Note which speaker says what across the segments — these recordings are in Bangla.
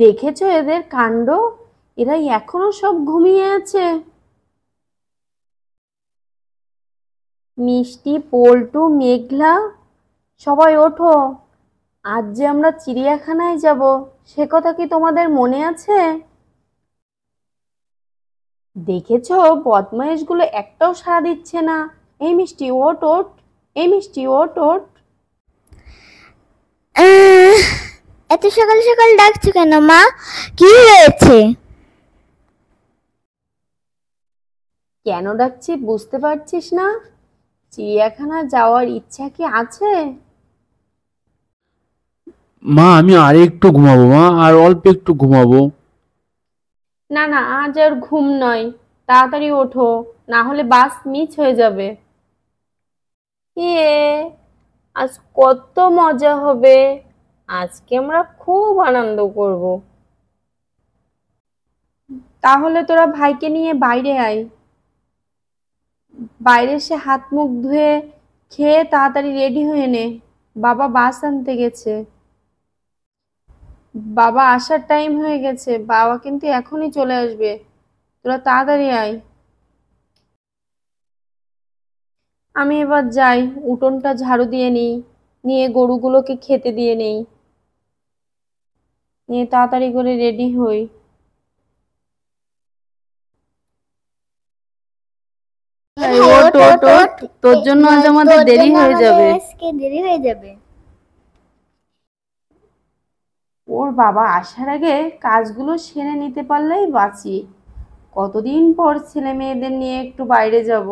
Speaker 1: দেখেছো এদের কাণ্ড? এরা এখনো সব ঘুমিয়ে আছে। মিষ্টি, পল্টু, মেঘলা, সবাই ওঠো। আজ যে আমরা চিড়িয়াখানায় যাব, সে কথা কি তোমাদের মনে আছে? দেখেছো বদমাইশগুলো একটাও সাড়া দিচ্ছে না। এই মিষ্টি ওঠ ওঠ, এই মিষ্টি ওঠ ওঠ।
Speaker 2: এত সকাল সকাল ডাকছো কেন মা? কি হয়েছে?
Speaker 1: কেন ডাকছি বুঝতে পারছিস না? চিড়িয়াখানা যাওয়ার ইচ্ছা কি আছে?
Speaker 3: মা আমি আর একটু ঘুমাবো, মা আর অল্প একটু ঘুমাবো।
Speaker 1: না না, আজ আর ঘুম নয়, তাড়াতাড়ি ওঠো, না হলে বাস মিস হয়ে যাবে। আজ কত মজা হবে, আজকে আমরা খুব আনন্দ করব। তাহলে তোরা ভাইকে নিয়ে বাইরে আয়, বাইরে এসে হাত মুখ ধুয়ে খেয়ে তাড়াতাড়ি রেডি হয়ে নে। বাবা বাস আনতে গেছে, বাবা আসার টাইম হয়ে গেছে, বাবা কিন্তু এখনই চলে আসবে, তোরা তাড়াতাড়ি আয়। আমি এবার যাই, উঠোনটা ঝাড়ু দিয়ে নিই, নিয়ে গরুগুলোকে খেতে দিয়ে নেই, নিয়ে তাড়াতাড়ি করে রেডি হই। ওঠ ওঠ ওঠ, তোর জন্য আজ আমাদের দেরি হয়ে যাবে।
Speaker 2: দেরি হয়ে যাবে।
Speaker 1: ওর বাবা আসার আগে কাজগুলো সেরে নিতে পারলেই বাঁচি। কতদিন পর ছেলে মেয়েদের নিয়ে একটু বাইরে যাব,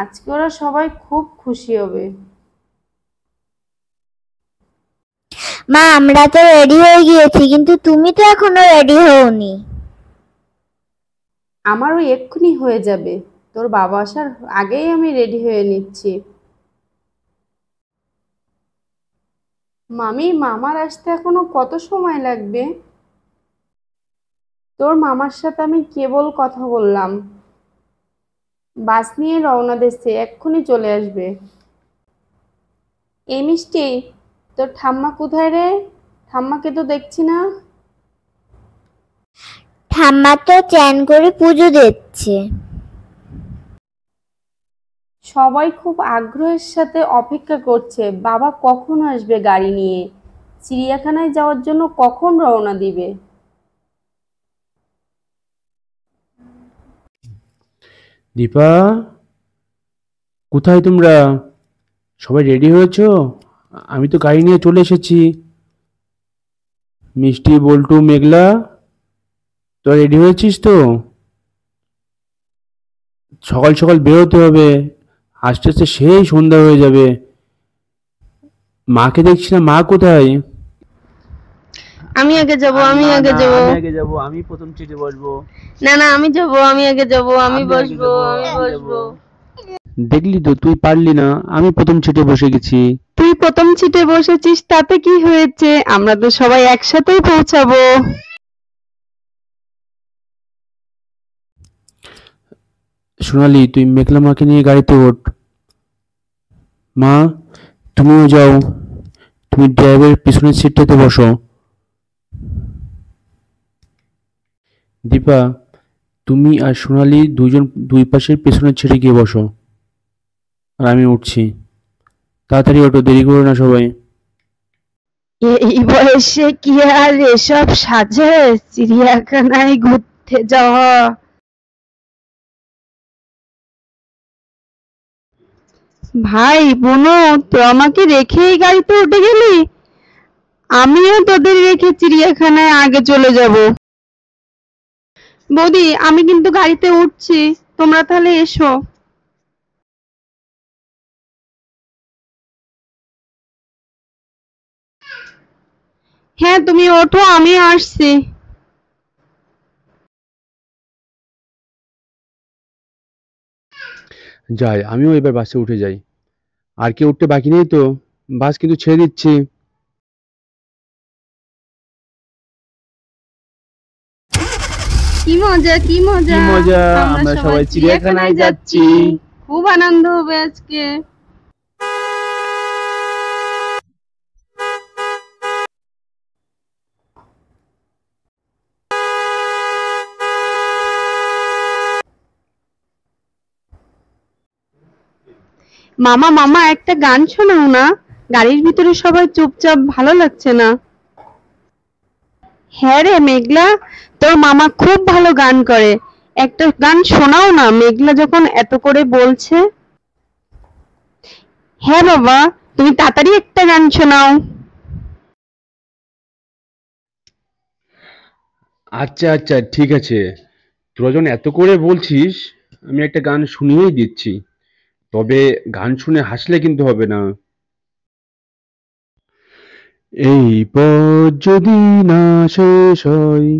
Speaker 1: আজকে ওরা সবাই খুব খুশি হবে।
Speaker 2: মা আমরা তো রেডি হয়ে গিয়েছি, কিন্তু তুমি তো এখনো রেডি হওনি।
Speaker 1: আমারও এক্ষুনি হয়ে যাবে, তোর বাবা আসার আগেই আমি রেডি হয়ে নিচ্ছি। মামি, মামার আসতে এখনো কত সময় লাগবে? তোর মামার সাথে আমি কেবল কথা বললাম, বাস নিয়ে রওনা দিচ্ছে, এক্ষুনি চলে আসবে। এই মিষ্টি, তোর ঠাম্মা কোথায় রে? ঠাম্মাকে তো দেখছি না।
Speaker 2: ঠাম্মা তো চ্যান করে পুজো দিচ্ছে।
Speaker 1: সবাই খুব আগ্রহের সাথে অপেক্ষা করছে, বাবা কখন আসবে গাড়ি নিয়ে, চিড়িয়াখানায় যাওয়ার জন্য কখন রওনা দিবে।
Speaker 3: দীপা, কোথায় তোমরা? সবাই রেডি হয়েছো? আমি তো গাড়ি নিয়ে চলে এসেছি। মিষ্টি, বল্টু, মেঘলা, তোরা রেডি হয়েছিস তো? সকাল সকাল বেরোতে হবে, আস্তে আস্তে সেই সন্ধ্যা হয়ে যাবে। মাকে দেখছি না, মা কোথায়?
Speaker 1: আমি আগে যাব, আমি
Speaker 3: না
Speaker 1: আগে
Speaker 3: না,
Speaker 1: যাব।
Speaker 3: আমি আগে যাব, আমি প্রথম সিটে বসবো।
Speaker 1: না না, আমি যাব, আমি আগে যাব, আমি
Speaker 3: আমি আগে
Speaker 1: বসবো,
Speaker 3: যাবো,
Speaker 1: আমি
Speaker 3: আমি
Speaker 1: বসবো।
Speaker 3: যাবো। দেখলি তো, তুই পারলি না, আমি প্রথম সিটে বসে গেছি।
Speaker 1: তুই প্রথম সিটে বসেছিস তাতে কি হয়েছে, আমরা তো সবাই একসাথেই পৌঁছাবো।
Speaker 3: সোনালি, তুই মেঘলা মাকে নিয়ে গাড়িতে ওঠ। মা, তুমিও যাও, তুমি ড্রাইভারের পিছনের সিটটাতে বসো। দীপা, তুমি আর সোনালি দুজন দুই পাশের পেছনের সিটে গিয়ে বসো, আর আমি উঠছি। তাড়াতাড়ি ওঠো, দেরি করো না সবাই।
Speaker 1: এই বয়সে কি আর এসব সাজে, চিড়িয়াখানায় ঘুরতে যাওয়া। ভাই বোনো, তো আমাকে রেখেই গাড়িতে উঠে গেলি, আমিও তোদের রেখে চিড়িয়াখানায় আগে চলে যাব। বৌদি, আমি কিন্তু গাড়িতে উঠছি, তোমরা তাহলে এসো। হ্যাঁ তুমি ওঠো, আমি আসছি।
Speaker 3: যাই, আমিও এবার বাসে উঠে যাই। আর কেউ উঠতে বাকি নেই তো? বাস কিন্তু ছেড়ে দিচ্ছি।
Speaker 1: কি মজা, কি মজা,
Speaker 3: কি মজা,
Speaker 1: আমরা
Speaker 3: আমরা
Speaker 1: সবাই
Speaker 3: সবাই চিড়িয়াখানায় যাচ্ছি।
Speaker 1: খুব আনন্দ হবে আজকে। মামা মামা একটা গান শোনাও না, গাড়ির ভিতরে সবাই চুপচাপ, ভালো লাগছে না। হ্যাঁ রে মেঘলা, তোর মামা খুব ভালো গান করে, একটা গান শোনাও না মেঘলা যখন এত করে বলছে। হ্যাঁ বাবা, তুমি তাড়াতাড়ি একটা গান শোনাও।
Speaker 3: আচ্ছা আচ্ছা, ঠিক আছে, তোরা যখন এত করে বলছিস, আমি একটা গান শুনিয়েই দিচ্ছি। তবে গান শুনে হাসলে কিন্তু হবে না। এই পথ যদি না শেষ হয়,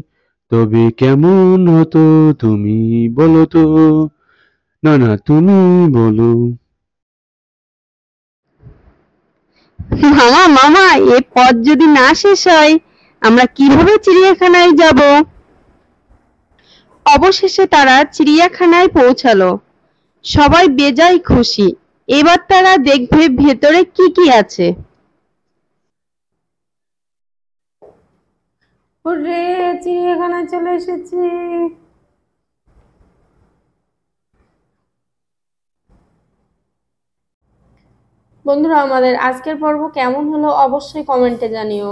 Speaker 3: তবে কেমন হতো তুমি বলো তো। না না, তুমি বলো।
Speaker 1: মামা মামা, এ পথ যদি না শেষ হয়, আমরা কিভাবে চিড়িয়াখানায় যাব? অবশেষে তারা চিড়িয়াখানায় পৌঁছালো। সবাই বেজায় খুশি। এবার তারা দেখবে ভেতরে কি কি আছে। ওরে, চিড়িয়াখানায় চলে এসেছি। বন্ধুরা, আমাদের আজকের পর্ব কেমন হলো অবশ্যই কমেন্টে জানিও।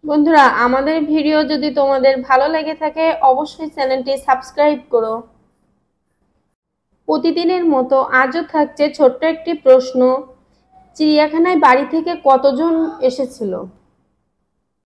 Speaker 1: বন্ধুরা, আমাদের ভিডিও যদি তোমাদের ভালো লেগে থাকে অবশ্যই চ্যানেলটি সাবস্ক্রাইব করো। প্রতিদিনের মতো আজও থাকছে ছোট্ট একটি প্রশ্ন, চিড়িয়াখানায় বাড়ি থেকে কতজন এসেছিল?